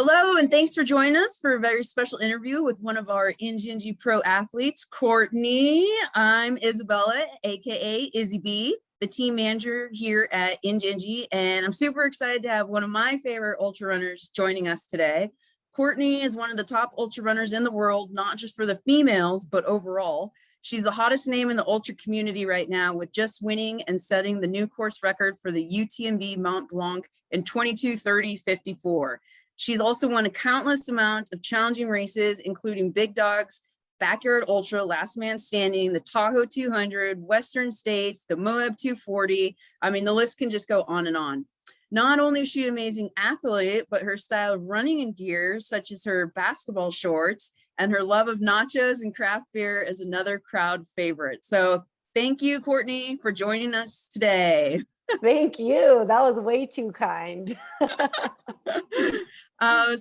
Hello, and thanks for joining us for a very special interview with one of our Injinji pro athletes, Courtney. I'm Isabella, aka Izzy B, the team manager here at Injinji, and I'm super excited to have one of my favorite ultra runners joining us today. Courtney is one of the top ultra runners in the world, not just for the females, but overall. She's the hottest name in the ultra community right now, with just winning and setting the new course record for the UTMB Mont Blanc in 22:30:54. She's also won a countless amount of challenging races, including Big Dogs, Backyard Ultra, Last Man Standing, the Tahoe 200, Western States, the Moab 240. I mean, the list can just go on and on. Not only is she an amazing athlete, but her style of running in gear, such as her basketball shorts and her love of nachos and craft beer, is another crowd favorite. So thank you, Courtney, for joining us today. Thank you. That was way too kind.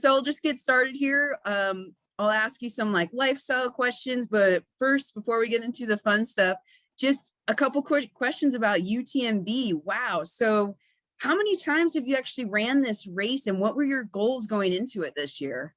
So I'll just get started here. I'll ask you some lifestyle questions, but first, before we get into the fun stuff, just a couple quick questions about UTMB. Wow. So how many times have you actually ran this race, and what were your goals going into it this year?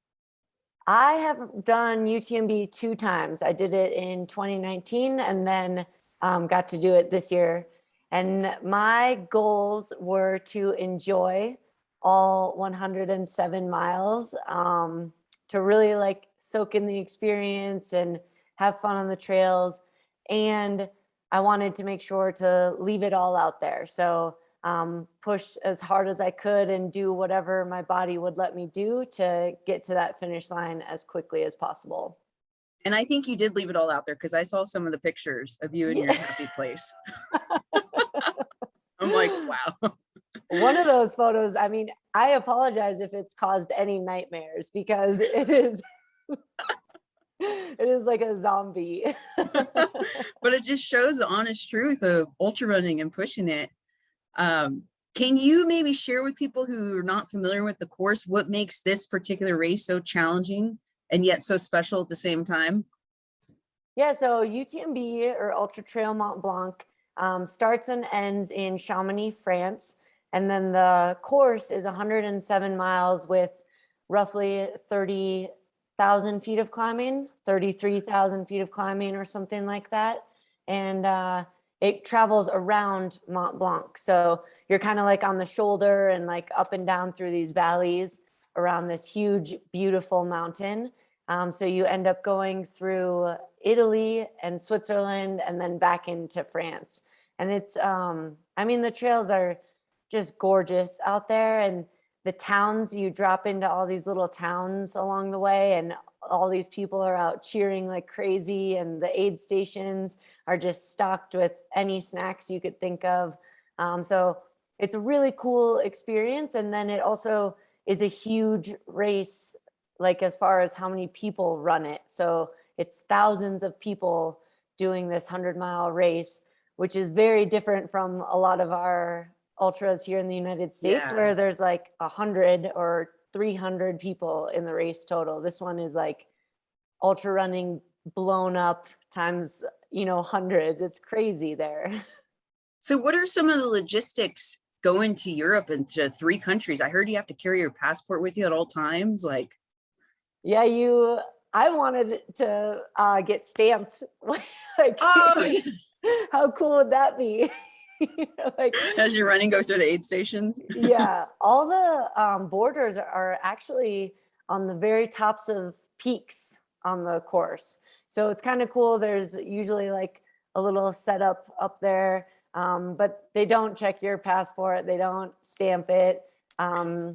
I have done UTMB 2 times. I did it in 2019 and then got to do it this year. And my goals were to enjoy all 107 miles, to really soak in the experience and have fun on the trails. And I wanted to make sure to leave it all out there. So push as hard as I could and do whatever my body would let me do to get to that finish line as quickly as possible. And I think you did leave it all out there, because I saw some of the pictures of you in your happy place. I'm like, wow. One of those photos, I mean, I apologize if it's caused any nightmares, because it is like a zombie. But it just shows the honest truth of ultra running and pushing it. Can you maybe share with people who are not familiar with the course what makes this particular race so challenging and yet so special at the same time? Yeah, so UTMB, or Ultra Trail Mont Blanc, starts and ends in Chamonix, France. And then the course is 107 miles with roughly 30,000 feet of climbing, 33,000 feet of climbing or something like that. And it travels around Mont Blanc. So you're kind of on the shoulder and up and down through these valleys around this huge, beautiful mountain. So you end up going through Italy and Switzerland and then back into France. And it's, I mean, the trails are just gorgeous out there, and the towns, you drop into all these little towns along the way, and all these people are out cheering like crazy, and the aid stations are just stocked with any snacks you could think of. So it's a really cool experience. And then it also is a huge race, as far as how many people run it. So it's thousands of people doing this 100-mile race, which is very different from a lot of our ultras here in the United States, where there's 100 or 300 people in the race total. This one is ultra running blown up times, hundreds. It's crazy there. So what are some of the logistics going to Europe and to 3 countries? I heard you have to carry your passport with you at all times. Yeah, I wanted to get stamped. How cool would that be? As you're running, go through the aid stations. Yeah, all the borders are actually on the very tops of peaks on the course. So it's kind of cool. There's usually a little setup up there, but they don't check your passport. They don't stamp it. I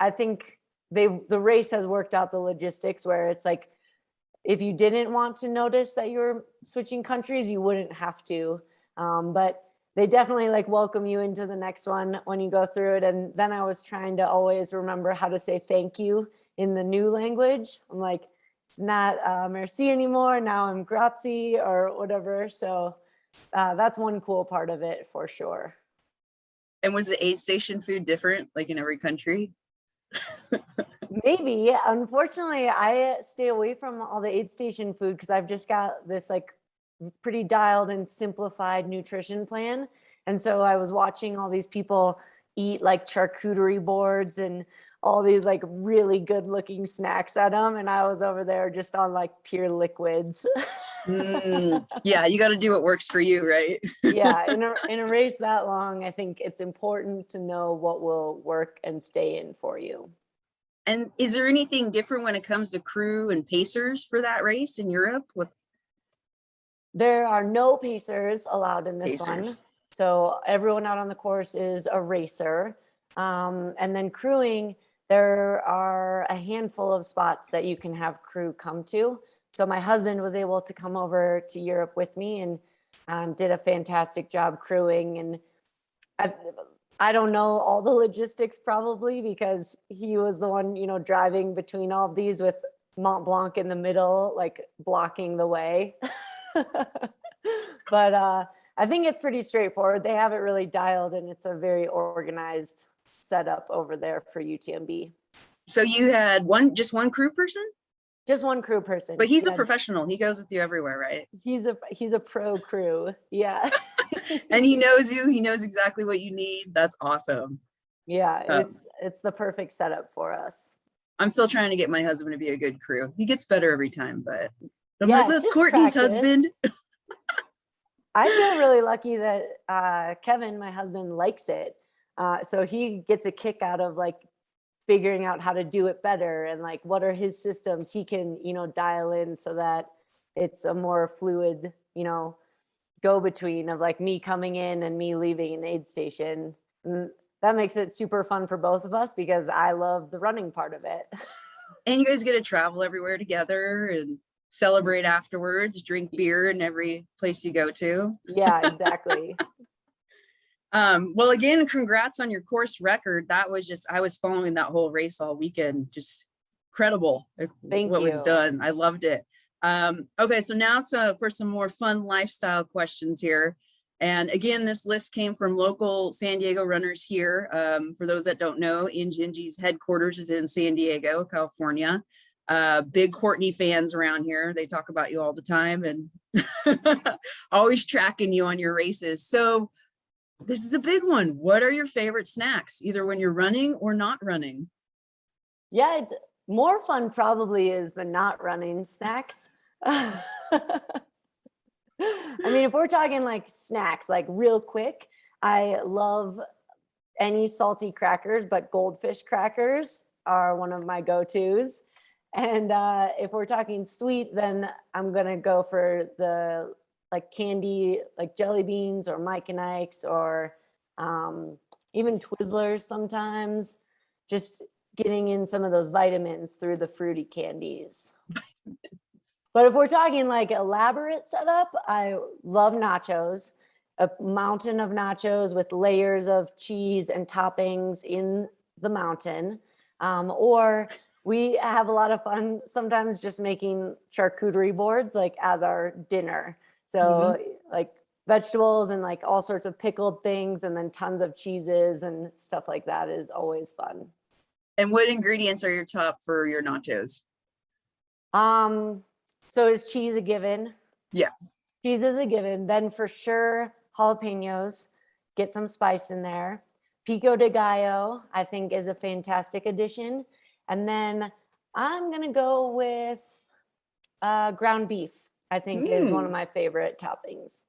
think the race has worked out the logistics where it's if you didn't want to notice that you're switching countries, you wouldn't have to. But they definitely welcome you into the next one when you go through it. And then I was trying to always remember how to say thank you in the new language. I'm it's not merci anymore. Now I'm grazie or whatever. So that's one cool part of it for sure. And was the aid station food different in every country? Maybe. Unfortunately, I stay away from all the aid station food because I've just got this pretty dialed and simplified nutrition plan. And so I was watching all these people eat charcuterie boards and all these like really good looking snacks at them. And I was over there just on like pure liquids. Yeah, you got to do what works for you, right? Yeah, in a race that long, I think it's important to know what will work and stay in for you. And is there anything different when it comes to crew and pacers for that race in Europe with There are no pacers allowed in this pacers? one. So everyone out on the course is a racer. And then crewing, there are a handful of spots that you can have crew come to. So my husband was able to come over to Europe with me and did a fantastic job crewing. And I don't know all the logistics probably because he was the one, you know, driving between all of these with Mont Blanc in the middle, like blocking the way. But I think it's pretty straightforward. They have it really dialed and it's a very organized setup over there for UTMB. So you had just one crew person? Just one crew person. But he's a professional. He goes with you everywhere, right? He's a pro crew. Yeah. And he knows you. He knows exactly what you need. That's awesome. Yeah, it's the perfect setup for us. I'm still trying to get my husband to be a good crew. He gets better every time, but I'm Yeah, like, look, Courtney's husband. I feel really lucky that Kevin, my husband, likes it. So he gets a kick out of like figuring out how to do it better and like what are his systems he can, you know, dial in so that it's a more fluid, you know, go between of like me coming in and me leaving an aid station. And that makes it super fun for both of us because I love the running part of it. And you guys get to travel everywhere together and celebrate afterwards, drink beer in every place you go to. Yeah, exactly. Well, again, congrats on your course record. That was just, I was following that whole race all weekend. Just incredible. Thank what you. was done. I loved it. Okay, so now for some more fun lifestyle questions here. And again, this list came from local San Diego runners here. For those that don't know, Injinji's headquarters is in San Diego, California. Big Courtney fans around here. They talk about you all the time and always tracking you on your races. So this is a big one. What are your favorite snacks, either when you're running or not running? Yeah, it's more fun probably is the not running snacks. I mean, if we're talking like snacks, like real quick, I love any salty crackers, but goldfish crackers are one of my go-tos. And if we're talking sweet, then I'm gonna go for the like candy, like jelly beans or Mike and Ike's or even Twizzlers sometimes, just getting in some of those vitamins through the fruity candies. But if we're talking like elaborate setup, I love nachos, a mountain of nachos with layers of cheese and toppings in the mountain. Or we have a lot of fun sometimes just making charcuterie boards like as our dinner. So like vegetables and like all sorts of pickled things and then tons of cheeses and stuff like that is always fun. And what ingredients are your top for your nachos? So is cheese a given? Yeah. Cheese is a given. Then for sure, jalapenos, get some spice in there. Pico de gallo, I think is a fantastic addition. And then I'm going to go with ground beef, I think is one of my favorite toppings.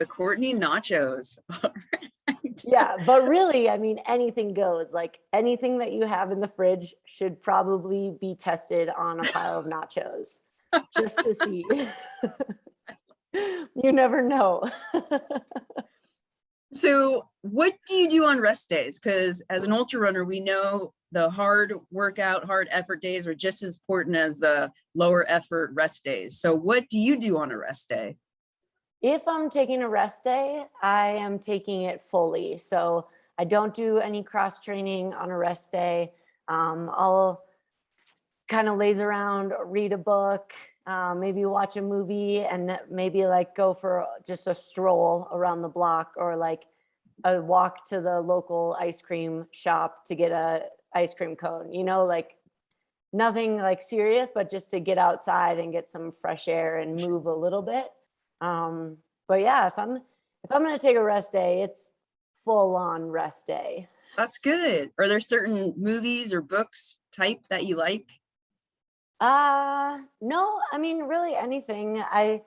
The Courtney nachos. All right. Yeah, but really, I mean, anything goes. Like anything that you have in the fridge should probably be tested on a pile of nachos just to see. You never know. So what do you do on rest days? Because as an ultra runner, we know the hard workout, hard effort days are just as important as the lower effort rest days. So what do you do on a rest day? If I'm taking a rest day, I am taking it fully. So I don't do any cross training on a rest day. I'll kind of laze around, read a book, maybe watch a movie, and maybe like go for just a stroll around the block or like a walk to the local ice cream shop to get a ice cream cone, you know, like nothing like serious, but just to get outside and get some fresh air and move a little bit. But yeah, if I'm going to take a rest day, it's full on rest day. That's good. Are there certain movies or books type that you like? No, I mean, really anything. I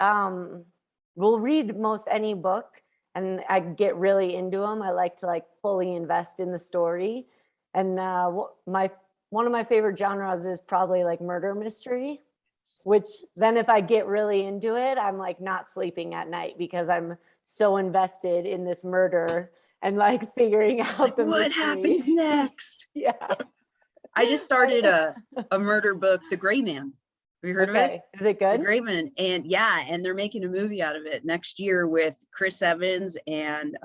will read most any book and I get really into them. I like to like fully invest in the story. And one of my favorite genres is probably like murder mystery, which then if I get really into it, I'm like not sleeping at night because I'm so invested in this murder and like figuring out the What mystery. happens next? Yeah. I just started a murder book, The Gray Man. Have you heard of it? Is it The good? Gray Man. And yeah, and they're making a movie out of it next year with Chris Evans and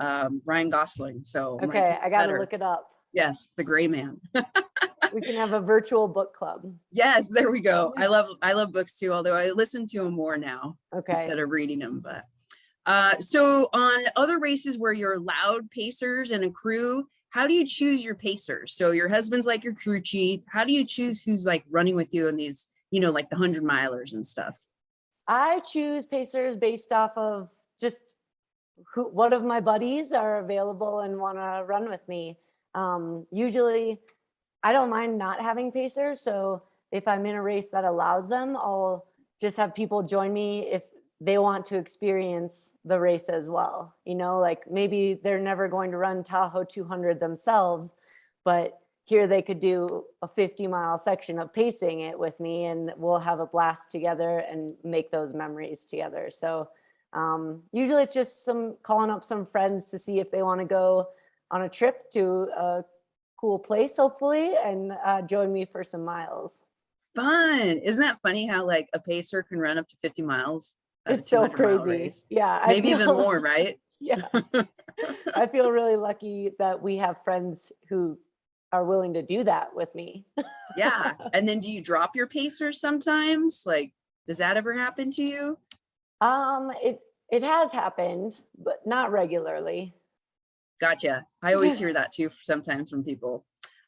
Ryan Gosling. So Okay, I gotta look it up. Yes, The Gray Man. We can have a virtual book club. Yes, there we go. I love books too, although I listen to them more now instead of reading them. But so on other races where you're allowed pacers and a crew, how do you choose your pacers? So your husband's like your crew chief. How do you choose who's like running with you in these, like the 100-milers and stuff? I choose pacers based off of just what of my buddies are available and want to run with me. Usually I don't mind not having pacers. So if I'm in a race that allows them, I'll just have people join me if they want to experience the race as well. Like maybe they're never going to run Tahoe 200 themselves, but here they could do a 50-mile section of pacing it with me and we'll have a blast together and make those memories together. So usually it's just calling up some friends to see if they want to go on a trip to a cool place, hopefully, and join me for some miles. Fun. Isn't that funny how like a pacer can run up to 50 miles? It's so crazy. Yeah. Maybe even more, right? Yeah. I feel really lucky that we have friends who are willing to do that with me. Yeah. And then do you drop your pacer sometimes? Like, does that ever happen to you? It has happened, but not regularly. Gotcha. I always hear that too sometimes from people.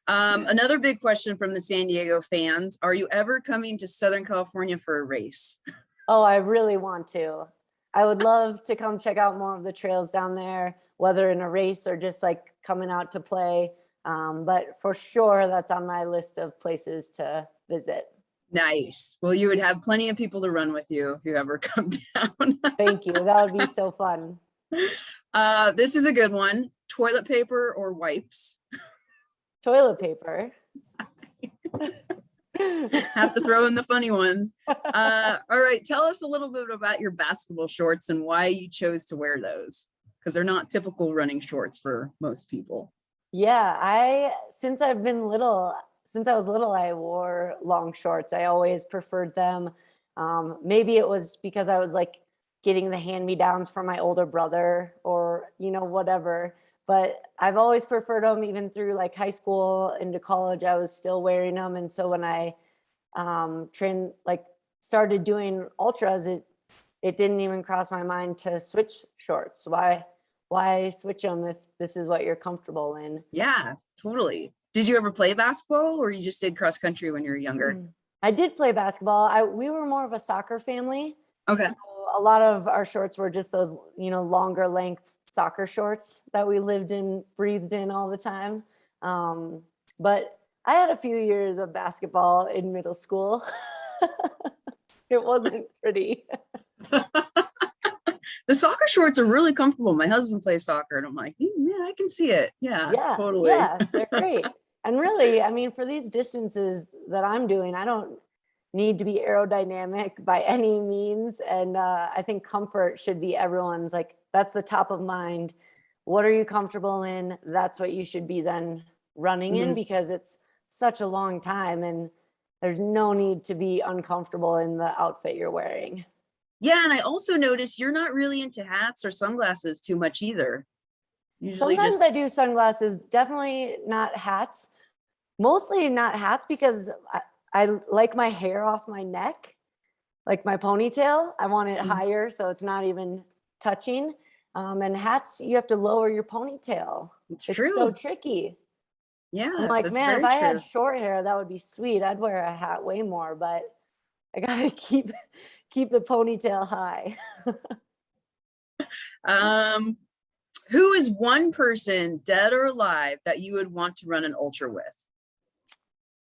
Another big question from the San Diego fans. Are you ever coming to Southern California for a race? Oh, I really want to. I would love to come check out more of the trails down there, whether in a race or just like coming out to play. But for sure, that's on my list of places to visit. Nice. Well, you would have plenty of people to run with you if you ever come down. Thank you. That would be so fun. This is a good one. Toilet paper or wipes? Toilet paper. Have to throw in the funny ones. All right. Tell us a little bit about your basketball shorts and why you chose to wear those, because they're not typical running shorts for most people. Yeah, since I was little, I wore long shorts. I always preferred them. Maybe it was because I was like getting the hand-me-downs from my older brother or, whatever. But I've always preferred them even through like high school into college. I was still wearing them. And so when I started doing ultras, it didn't even cross my mind to switch shorts. Why switch them if this is what you're comfortable in? Yeah, totally. Did you ever play basketball or you just did cross country when you were younger? I did play basketball. We were more of a soccer family. Okay. So a lot of our shorts were just those, longer length soccer shorts that we lived in, breathed in all the time. But I had a few years of basketball in middle school. It wasn't pretty. The soccer shorts are really comfortable. My husband plays soccer and I'm like, yeah, I can see it. Yeah, totally. Yeah, they're great. And really, I mean, for these distances that I'm doing, I don't need to be aerodynamic by any means. And I think comfort should be everyone's, like, that's the top of mind. What are you comfortable in? That's what you should be then running in, because it's such a long time and there's no need to be uncomfortable in the outfit you're wearing. Yeah, and I also noticed you're not really into hats or sunglasses too much either. Usually Sometimes I do sunglasses, definitely not hats. Mostly not hats because I like my hair off my neck, like my ponytail. I want it higher so it's not even touching. And hats, you have to lower your ponytail. It's true. So tricky. Yeah, I'm like, that's man, if very I true. had short hair, that would be sweet. I'd wear a hat way more, but I gotta keep the ponytail high. Who is one person, dead or alive, that you would want to run an ultra with?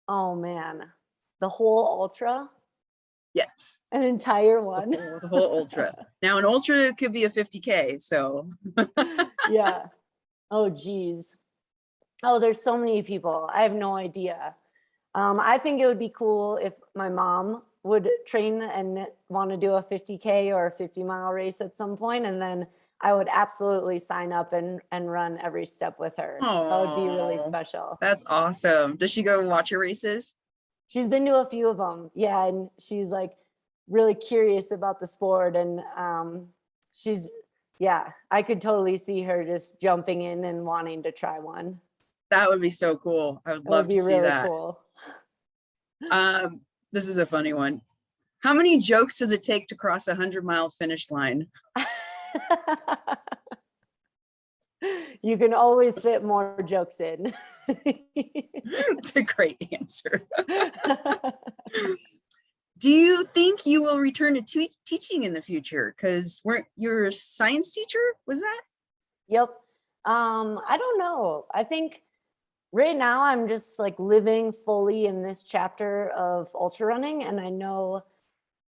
Oh man, the whole ultra, Yes, an entire one. the whole ultra. Now, an ultra could be a 50K, so. Yeah. Oh, geez. Oh, there's so many people. I have no idea. I think it would be cool if my mom would train and want to do a 50K or a 50-mile race at some point, and then I would absolutely sign up and run every step with her. That would be really Aw, special. that's awesome. Does she go watch your races? She's been to a few of them. Yeah, and she's like really curious about the sport, and yeah, I could totally see her just jumping in and wanting to try one. That would be so cool. I would It love would be to see really that. cool. This is a funny one. How many jokes does it take to cross a 100-mile finish line? You can always fit more jokes in. It's a great answer. Do you think you will return to teaching in the future? Because you're a science teacher, was that? Yep. I don't know. I think right now I'm just like living fully in this chapter of ultra running, and I know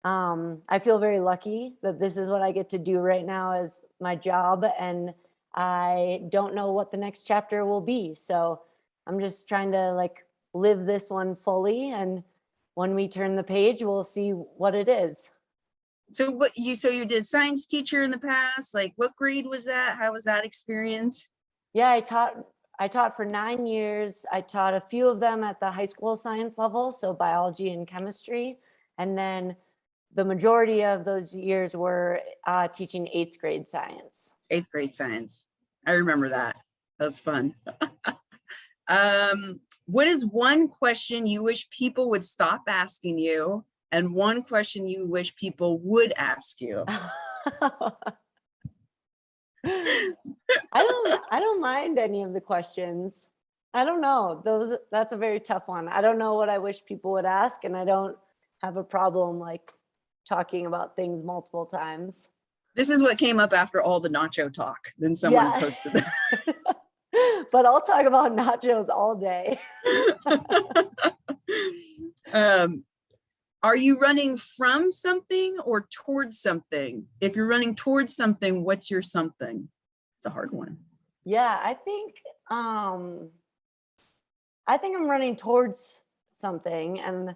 I feel very lucky that this is what I get to do right now as my job, and I don't know what the next chapter will be. So I'm just trying to like live this one fully, and when we turn the page, we'll see what it is. So you did science teacher in the past, like what grade was that? How was that experience? Yeah, I taught for 9 years. I taught a few of them at the high school science level, so biology and chemistry. And then the majority of those years were teaching 8th grade science. 8th grade science. I remember that. That was fun. What is one question you wish people would stop asking you, and one question you wish people would ask you? I don't mind any of the questions. I don't know. That's a very tough one. I don't know what I wish people would ask, and I don't have a problem like talking about things multiple times. This is what came up after all the nacho talk. Then someone posted that. But I'll talk about nachos all day. Are you running from something or towards something? If you're running towards something, what's your something? It's a hard one. Yeah, I think I'm running towards something, and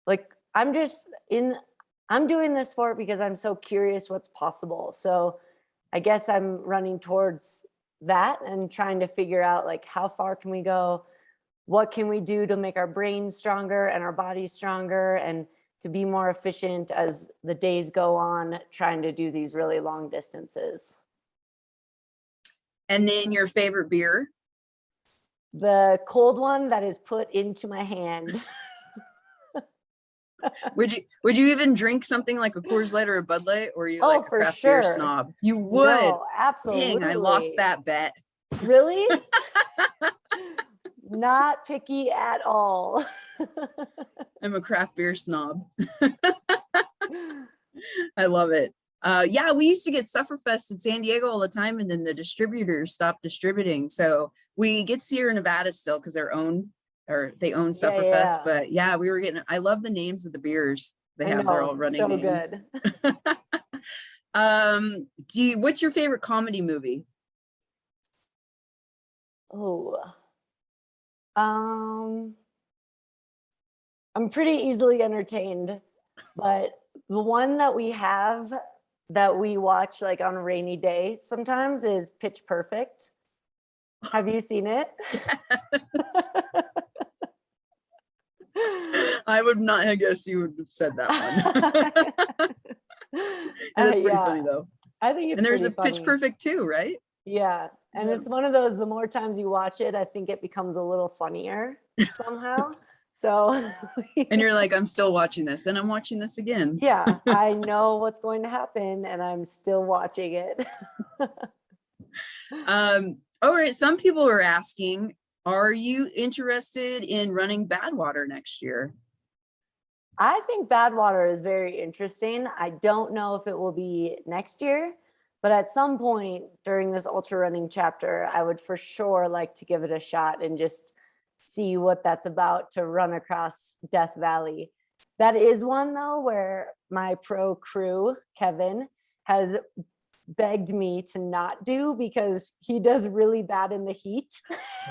like I'm doing this sport because I'm so curious what's possible. So I guess I'm running towards that and trying to figure out like how far can we go? What can we do to make our brains stronger and our bodies stronger, and to be more efficient as the days go on, trying to do these really long distances. And then your favorite beer? The cold one that is put into my hand. Would you even drink something like a Coors Light or a Bud Light, or are you like a craft beer snob? You would. No, absolutely. Dang, I lost that bet. Really? Not picky at all. I'm a craft beer snob. I love it. Yeah, we used to get Sufferfest in San Diego all the time, and then the distributors stopped distributing. So we get Sierra Nevada still because they own Sufferfest. Yeah. But yeah, we were getting. I love the names of the beers they have. They're all running names. Good. What's your favorite comedy movie? Oh, I'm pretty easily entertained, but the one that we have that we watch like on a rainy day sometimes is Pitch Perfect. Have you seen it? Yes. I would not have guessed you would have said that one. It is pretty funny though. I think it's and there's a funny. Pitch Perfect too, right? Yeah. And it's one of those, the more times you watch it, I think it becomes a little funnier somehow. So and you're like, I'm still watching this, and I'm watching this again. Yeah, I know what's going to happen, and I'm still watching it. All right, some people are asking, are you interested in running Badwater next year? I think Badwater is very interesting. I don't know if it will be next year, But at some point during this ultra running chapter, I would for sure like to give it a shot and just see what that's about to run across Death Valley. That is one though where my pro crew, Kevin, has begged me to not do because he does really bad in the heat.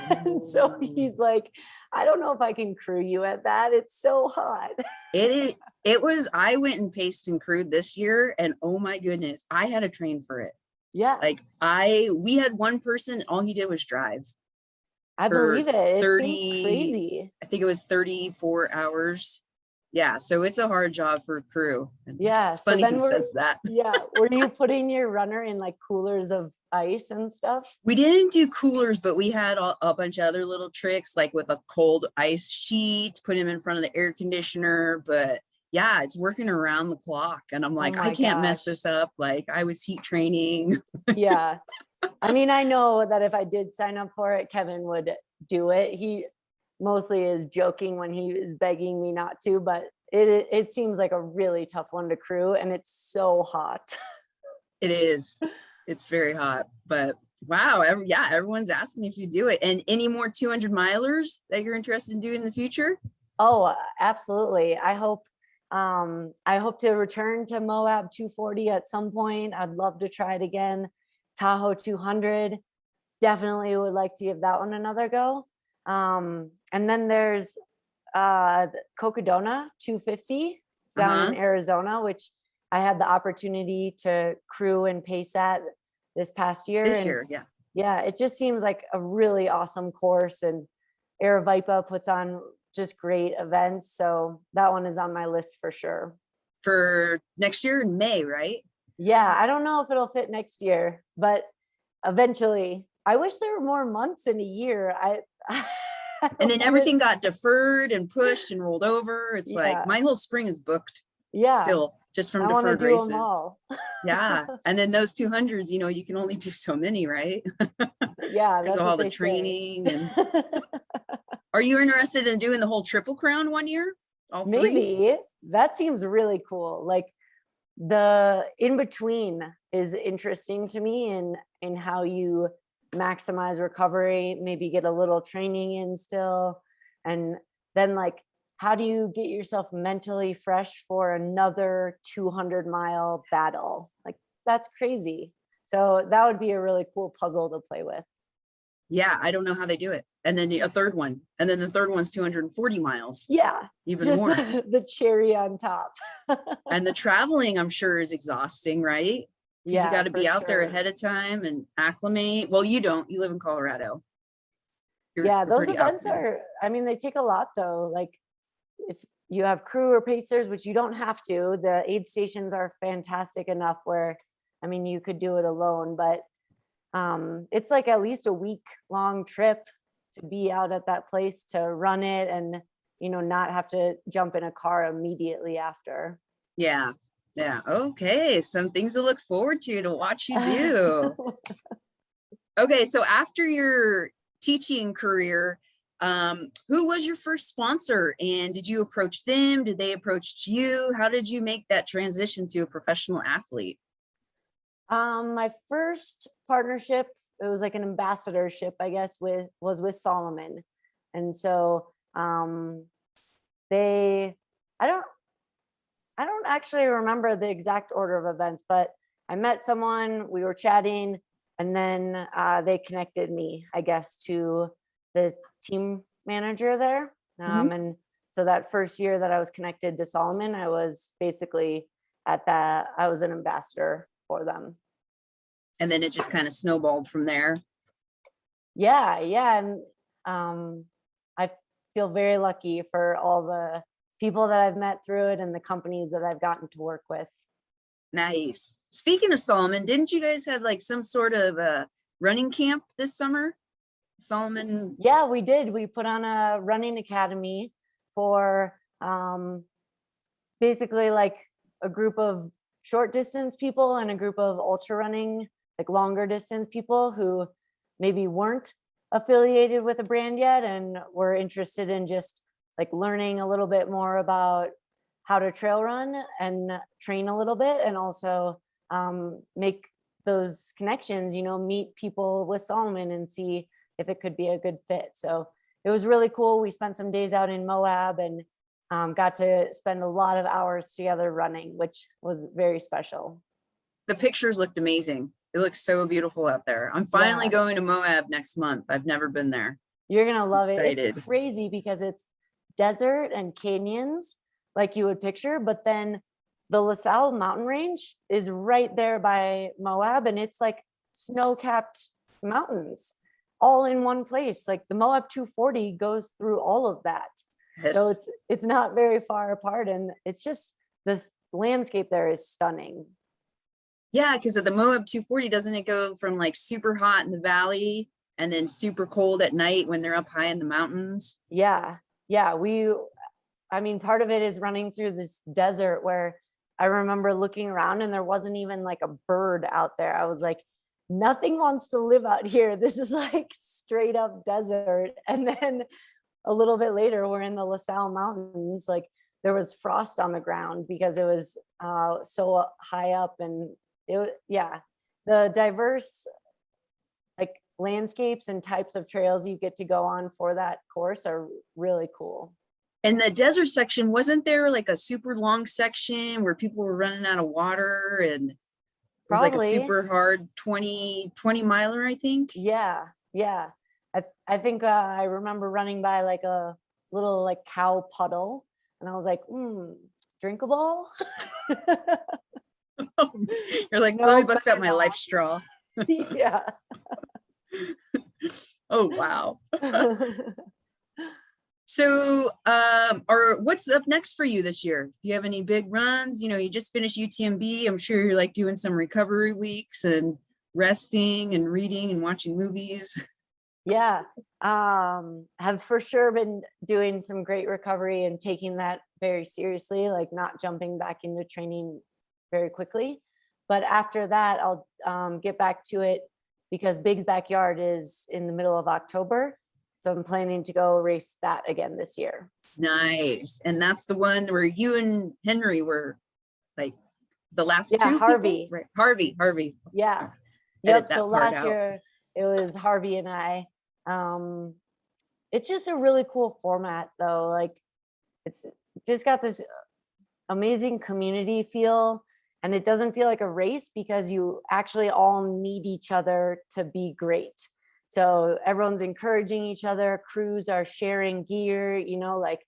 And so he's like, I don't know if I can crew you at that. It's so hot. I went and paced and crewed this year, and oh my goodness, I had to train for it. Yeah. Like we had one person, all he did was drive. I believe it. It seems crazy. I think it was 34 hours. Yeah, so it's a hard job for a crew. Yeah, it's funny he says that. Yeah, were you putting your runner in like coolers of ice and stuff? We didn't do coolers, but we had a bunch of other little tricks, like with a cold ice sheet, put him in front of the air conditioner. But yeah, it's working around the clock, and I'm like, I can't mess this up. Like I was heat training. Yeah, I mean, I know that if I did sign up for it, Kevin would do it. He mostly is joking when he is begging me not to, but it seems like a really tough one to crew, and it's so hot. It is. It's very hot, but wow. Everyone's asking if you do it. And any more 200 milers that you're interested in doing in the future? Oh, absolutely. I hope to return to Moab 240 at some point. I'd love to try it again. Tahoe 200, definitely would like to give that one another go. And then there's Cocodona 250 down in Arizona, which I had the opportunity to crew and pace at this past year. Yeah, it just seems like a really awesome course, and Aravaipa puts on just great events. So that one is on my list for sure. For next year in May, right? Yeah, I don't know if it'll fit next year, but eventually. I wish there were more months in a year. And then everything got deferred and pushed and rolled over. It's like my whole spring is booked. Yeah. Still, just from deferred races. Them all. Yeah. And then those 200s, you can only do so many, right? Yeah. There's all the training. And are you interested in doing the whole Triple Crown one year? All three? Maybe. That seems really cool. Like the in between is interesting to me in how you maximize recovery, maybe get a little training in still, and then like how do you get yourself mentally fresh for another 200-mile battle? Like that's crazy. So that would be a really cool puzzle to play with. Yeah, I don't know how they do it. And then a third one, and then the third one's 240 miles. Yeah, even just more. The cherry on top. And the traveling, I'm sure, is exhausting, right? Yeah, you got to be out there ahead of time and acclimate. Well, you don't. You live in Colorado. You're those events they take a lot though. Like if you have crew or pacers, which you don't have to, the aid stations are fantastic enough where, you could do it alone, but it's like at least a week-long trip to be out at that place to run it and, not have to jump in a car immediately after. Yeah. Yeah. Okay. Some things to look forward to watch you do. Okay. So after your teaching career, who was your first sponsor, and did you approach them? Did they approach you? How did you make that transition to a professional athlete? My first partnership, it was like an ambassadorship, I guess, was with Salomon. And so I don't actually remember the exact order of events, but I met someone, we were chatting, and then they connected me, I guess, to the team manager there. And so that first year that I was connected to Salomon, I was basically I was an ambassador for them. And then it just kind of snowballed from there. Yeah. And I feel very lucky for all the people that I've met through it and the companies that I've gotten to work with. Nice. Speaking of Salomon, didn't you guys have like some sort of a running camp this summer? Salomon? Yeah, we did. We put on a running academy for basically like a group of short distance people and a group of ultra running, like longer distance people who maybe weren't affiliated with a brand yet and were interested in just like learning a little bit more about how to trail run and train a little bit, and also make those connections, you know, meet people with Solomon and see if it could be a good fit. So it was really cool. We spent some days out in Moab and got to spend a lot of hours together running, which was very special. The pictures looked amazing. It looks so beautiful out there. I'm finally going to Moab next month. I've never been there. You're going to love it. Excited. It's crazy because it's desert and canyons like you would picture, but then the La Salle mountain range is right there by Moab, and it's like snow-capped mountains all in one place. Like the Moab 240 goes through all of that. Yes. So it's not very far apart, and it's just, this landscape there is stunning. Yeah, because of the Moab 240, doesn't it go from like super hot in the valley and then super cold at night when they're up high in the mountains? Yeah. I mean, part of it is running through this desert where I remember looking around and there wasn't even like a bird out there. I was like, nothing wants to live out here. This is like straight up desert. And then a little bit later, we're in the La Salle Mountains. Like there was frost on the ground because it was so high up, and the diverse like landscapes and types of trails you get to go on for that course are really cool. And the desert section, wasn't there like a super long section where people were running out of water, and it was like a super hard 20 miler, I think? Yeah. I think I remember running by like a little like cow puddle, and I was like, drinkable? You're like, let me bust out my life straw. Yeah. Oh, wow. So, what's up next for you this year? Do you have any big runs? You know, you just finished UTMB. I'm sure you're like doing some recovery weeks and resting and reading and watching movies. Yeah. Have for sure been doing some great recovery and taking that very seriously, like not jumping back into training very quickly. But after that, I'll get back to it because Big's Backyard is in the middle of October. So I'm planning to go race that again this year. Nice. And that's the one where you and Henry were like the last two Harvey. Right. Harvey. Yeah. Yep. So last year it was Harvey and I. It's just a really cool format though. Like it's just got this amazing community feel, and it doesn't feel like a race because you actually all need each other to be great. So everyone's encouraging each other. Crews are sharing gear, you know, like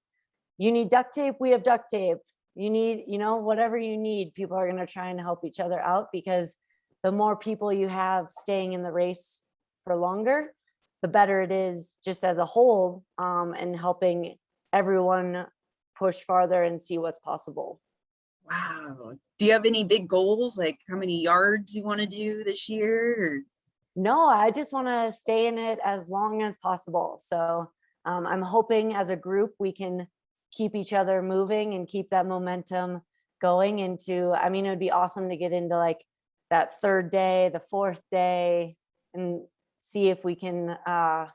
you need duct tape, we have duct tape. You need, you know, whatever you need, people are going to try and help each other out, because the more people you have staying in the race for longer, the better it is just as a whole, and helping everyone push farther and see what's possible. Wow. Do you have any big goals, like how many yards you want to do this year? Or? No, I just want to stay in it as long as possible. So I'm hoping as a group we can keep each other moving and keep that momentum going into, I mean, it would be awesome to get into like that third day, the fourth day, and see if we can, I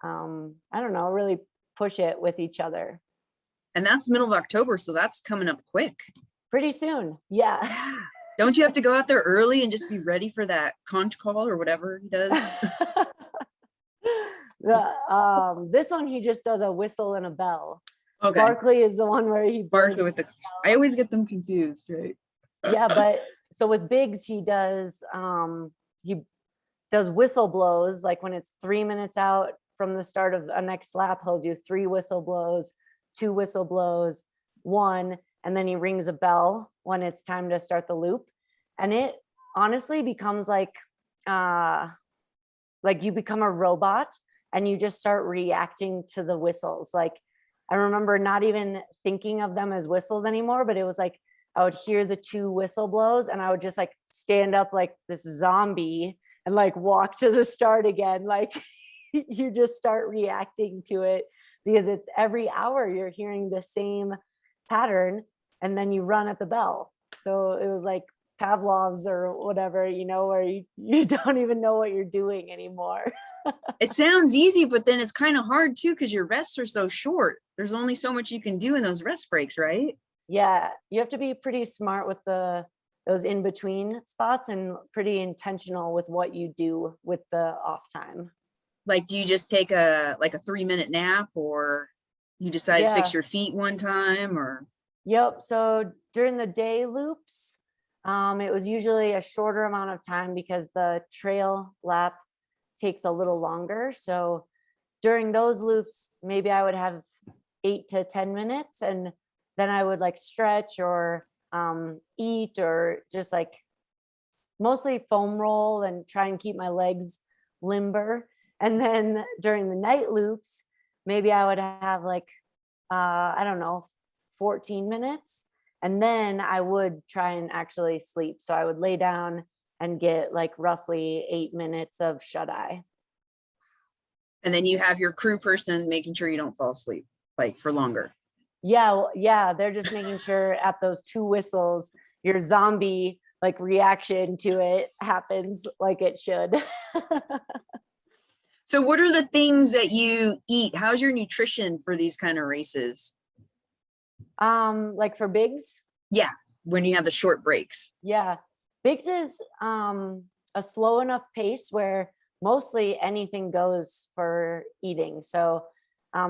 don't know, really push it with each other. And that's middle of October, so that's coming up quick. Pretty soon, yeah. Don't you have to go out there early and just be ready for that conch call or whatever he does? This one, he just does a whistle and a bell. Okay. Barkley is the one where he Barkley with the, I always get them confused, right? Yeah, but so with Biggs, he does whistle blows, like when it's 3 minutes out from the start of a next lap, he'll do 3 whistle blows, 2 whistle blows, 1, and then he rings a bell when it's time to start the loop. And it honestly becomes like you become a robot and you just start reacting to the whistles. Like I remember not even thinking of them as whistles anymore, but it was like I would hear the 2 whistle blows and I would just like stand up like this zombie and like walk to the start again. Like you just start reacting to it because it's every hour you're hearing the same pattern, and then you run at the bell. So it was like Pavlov's or whatever, you know, where you don't even know what you're doing anymore. It sounds easy, but then it's kind of hard too, because your rests are so short. There's only so much you can do in those rest breaks, right? Yeah, you have to be pretty smart with the those in between spots and pretty intentional with what you do with the off time. Like, do you just take a 3-minute nap, or you decide to fix your feet one time, or? Yep. So during the day loops, it was usually a shorter amount of time because the trail lap takes a little longer. So during those loops, maybe I would have 8 to 10 minutes, and then I would like stretch or eat, or just like mostly foam roll and try and keep my legs limber. And then during the night loops, maybe I would have like, I don't know, 14 minutes. And then I would try and actually sleep. So I would lay down and get like roughly 8 minutes of shut eye. And then you have your crew person making sure you don't fall asleep, like, for longer. Yeah. They're just making sure at those 2 whistles, your zombie like reaction to it happens like it should. So what are the things that you eat? How's your nutrition for these kind of races? Like for bigs? Yeah, when you have the short breaks. Yeah. Bigs is a slow enough pace where mostly anything goes for eating. So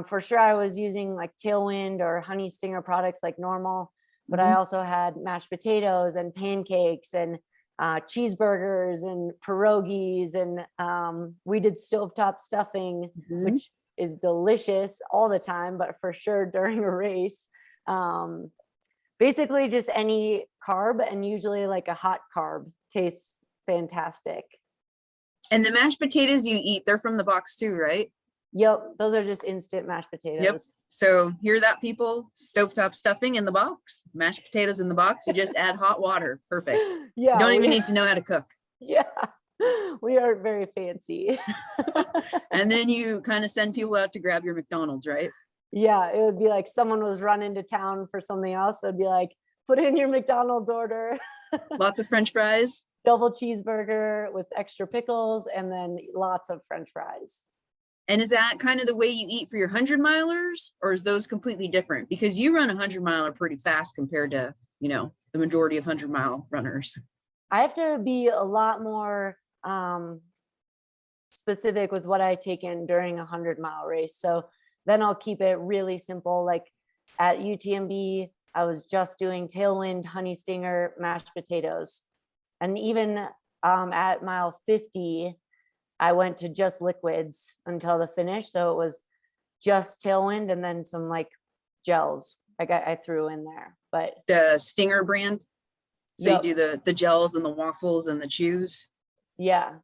for sure I was using like tailwind or honey stinger products like normal, but I also had mashed potatoes and pancakes and cheeseburgers and pierogies, and we did stovetop stuffing, which is delicious all the time, but for sure during a race. Basically just any carb, and usually like a hot carb tastes fantastic. And the mashed potatoes you eat, they're from the box too, right? Yep, those are just instant mashed potatoes. Yep. So hear that, people? Stovetop stuffing in the box, mashed potatoes in the box. You just add hot water. Perfect. Yeah, you don't even need to know how to cook. Yeah, we are very fancy. And then you kind of send people out to grab your McDonald's, right? Yeah, it would be like someone was running to town for something else. It'd be like, put in your McDonald's order. Lots of French fries. Double cheeseburger with extra pickles, and then lots of French fries. And is that kind of the way you eat for your 100-milers, or is those completely different? Because you run a 100-miler pretty fast compared to, the majority of 100-mile runners. I have to be a lot more specific with what I take in during a 100-mile race. So then I'll keep it really simple. Like at UTMB, I was just doing tailwind, honey stinger, mashed potatoes. And even at mile 50, I went to just liquids until the finish. So it was just tailwind and then some like gels I threw in there. But the Stinger brand. So yep. You do the gels and the waffles and the chews. Yeah.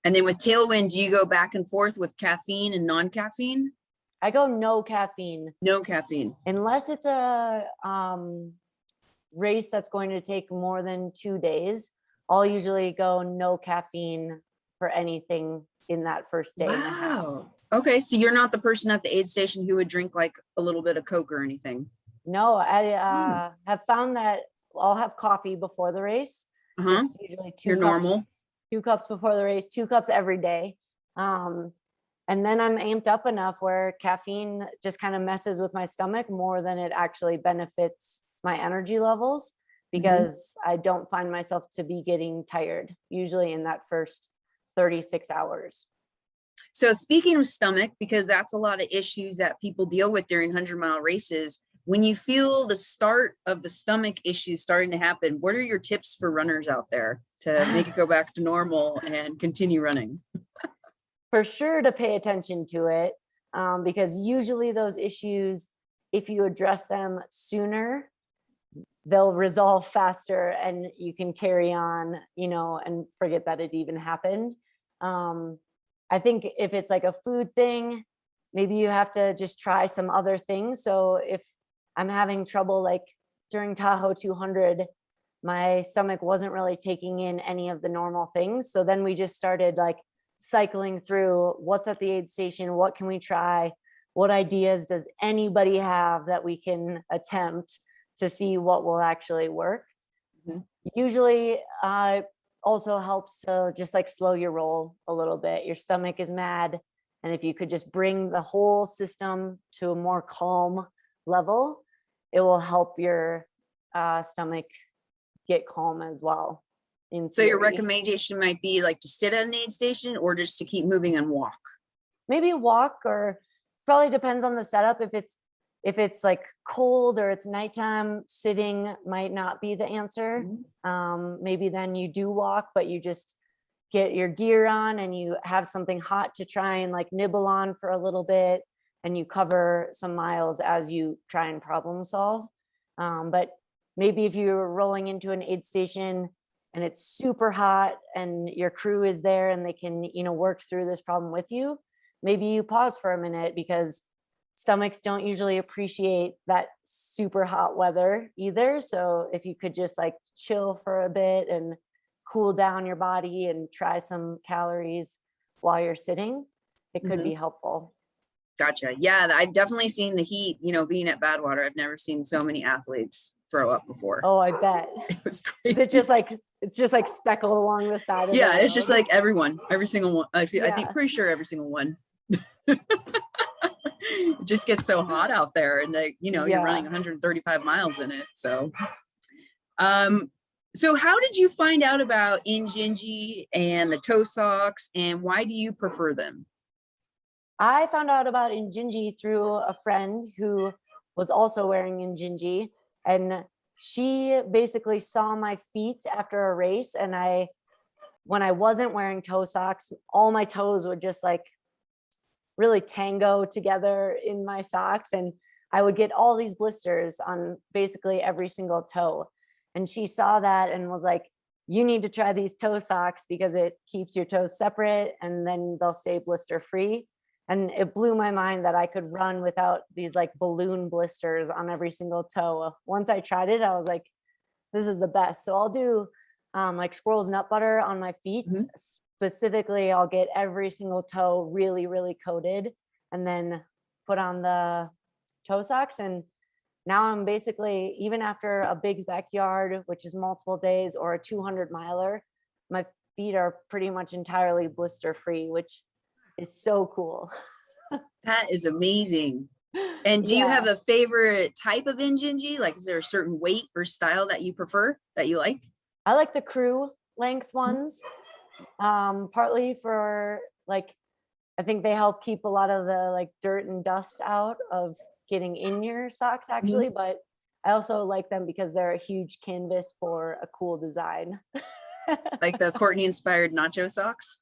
And then with tailwind, do you go back and forth with caffeine and non-caffeine? I go no caffeine. No caffeine. Unless it's a race that's going to take more than 2 days, I'll usually go no caffeine for anything in that first day. Wow. Okay, so you're not the person at the aid station who would drink like a little bit of Coke or anything? No, I have found that I'll have coffee before the race. Just usually 2 You're cups, normal. 2 cups before the race, 2 cups every day. And then I'm amped up enough where caffeine just kind of messes with my stomach more than it actually benefits my energy levels, because I don't find myself to be getting tired usually in that first 36 hours. So speaking of stomach, because that's a lot of issues that people deal with during 100-mile races, when you feel the start of the stomach issues starting to happen, what are your tips for runners out there to make it go back to normal and continue running? For sure to pay attention to it, because usually those issues, if you address them sooner, they'll resolve faster and you can carry on, and forget that it even happened. I think if it's like a food thing, maybe you have to just try some other things. So if I'm having trouble, like during Tahoe 200, my stomach wasn't really taking in any of the normal things. So then we just started like cycling through what's at the aid station, what can we try, what ideas does anybody have that we can attempt to see what will actually work. Usually also helps to just like slow your roll a little bit. Your stomach is mad, and if you could just bring the whole system to a more calm level, it will help your stomach get calm as well. So your theory. recommendation might be like to sit at an aid station or just to keep moving and walk? Maybe walk, or probably depends on the setup. If it's like cold or it's nighttime, sitting might not be the answer. Maybe then you do walk, but you just get your gear on and you have something hot to try and like nibble on for a little bit, and you cover some miles as you try and problem solve. But maybe if you're rolling into an aid station and it's super hot and your crew is there and they can, work through this problem with you, maybe you pause for a minute, because stomachs don't usually appreciate that super hot weather either. So if you could just like chill for a bit and cool down your body and try some calories while you're sitting, it could be helpful. Gotcha. Yeah, I've definitely seen the heat, being at Badwater. I've never seen so many athletes throw up before. Oh, I bet. It was crazy. It's just like speckled along the side of yeah, the it's just like every single one. I think pretty sure every single one. It just gets so hot out there, and you're running 135 miles in it. So so how did you find out about Injinji and the toe socks, and why do you prefer them? I found out about Injinji through a friend who was also wearing Injinji, and she basically saw my feet after a race, and when I wasn't wearing toe socks, all my toes would just like really tango together in my socks, and I would get all these blisters on basically every single toe. And she saw that and was like, you need to try these toe socks because it keeps your toes separate and then they'll stay blister free. And it blew my mind that I could run without these like balloon blisters on every single toe. Once I tried it, I was like, this is the best. So I'll do like squirrel's nut butter on my feet. Specifically, I'll get every single toe really, really coated and then put on the toe socks. And now I'm basically, even after a big backyard, which is multiple days, or a 200 miler, my feet are pretty much entirely blister free, which is so cool. That is amazing. And do you have a favorite type of Injinji? Like, is there a certain weight or style that you prefer, that you like? I like the crew length ones, partly for like, I think they help keep a lot of the like dirt and dust out of getting in your socks actually, but I also like them because they're a huge canvas for a cool design. Like the Courtney inspired nacho socks?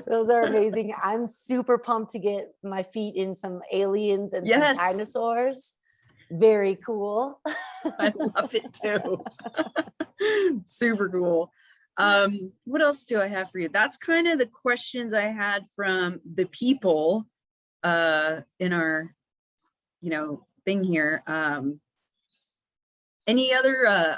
Those are amazing. I'm super pumped to get my feet in some aliens and some dinosaurs. Very cool. I love it too. Super cool. What else do I have for you? That's kind of the questions I had from the people in our thing here. Any other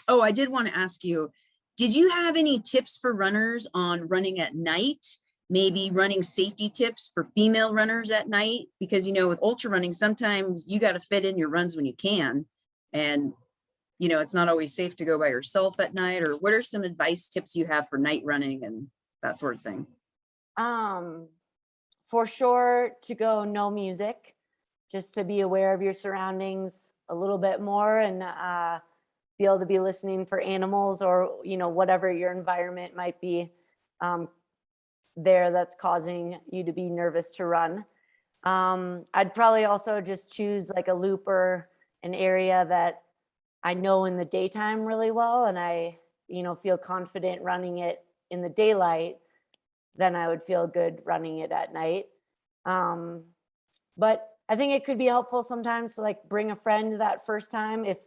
oh, I did want to ask you, did you have any tips for runners on running at night? Maybe running safety tips for female runners at night? Because with ultra running, sometimes you got to fit in your runs when you can, and it's not always safe to go by yourself at night. Or what are some advice tips you have for night running and that sort of thing? For sure to go no music, just to be aware of your surroundings a little bit more, and be able to be listening for animals or whatever your environment might be there that's causing you to be nervous to run. I'd probably also just choose like a loop or an area that I know in the daytime really well, and I feel confident running it in the daylight. Then I would feel good running it at night. But I think it could be helpful sometimes to like bring a friend that first time. If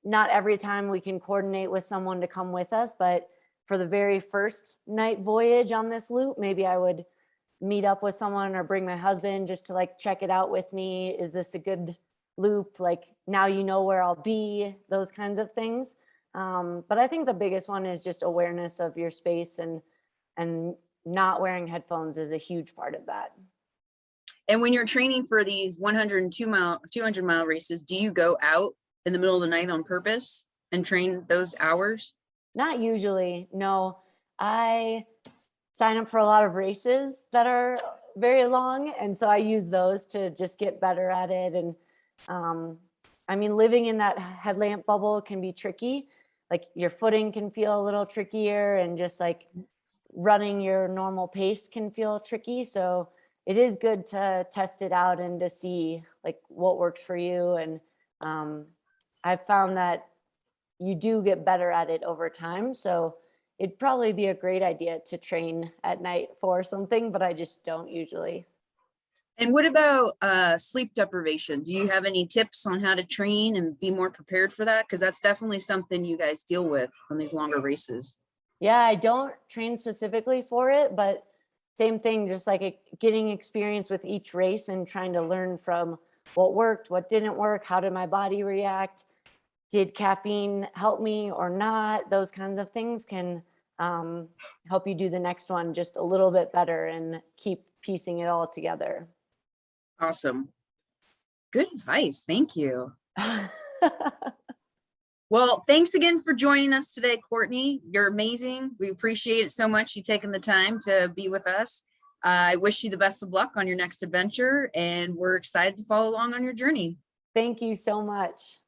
not every time we can coordinate with someone to come with us, but for the very first night voyage on this loop, maybe I would meet up with someone or bring my husband just to like check it out with me. Is this a good loop? Like, now where I'll be, those kinds of things. But I think the biggest one is just awareness of your space, and not wearing headphones is a huge part of that. And when you're training for these 200 mile races, do you go out in the middle of the night on purpose and train those hours? Not usually, no. I sign up for a lot of races that are very long, and so I use those to just get better at it. And I mean, living in that headlamp bubble can be tricky. Like your footing can feel a little trickier, and just like running your normal pace can feel tricky. So it is good to test it out and to see like what works for you. And I've found that you do get better at it over time. So it'd probably be a great idea to train at night for something, but I just don't usually. And what about sleep deprivation? Do you have any tips on how to train and be more prepared for that? Because that's definitely something you guys deal with on these longer races. Yeah, I don't train specifically for it, but same thing, just like getting experience with each race and trying to learn from what worked, what didn't work, how did my body react, did caffeine help me or not? Those kinds of things can help you do the next one just a little bit better and keep piecing it all together. Awesome. Good advice. Thank you. Well, thanks again for joining us today, Courtney. You're amazing. We appreciate it so much, you taking the time to be with us. I wish you the best of luck on your next adventure, and we're excited to follow along on your journey. Thank you so much.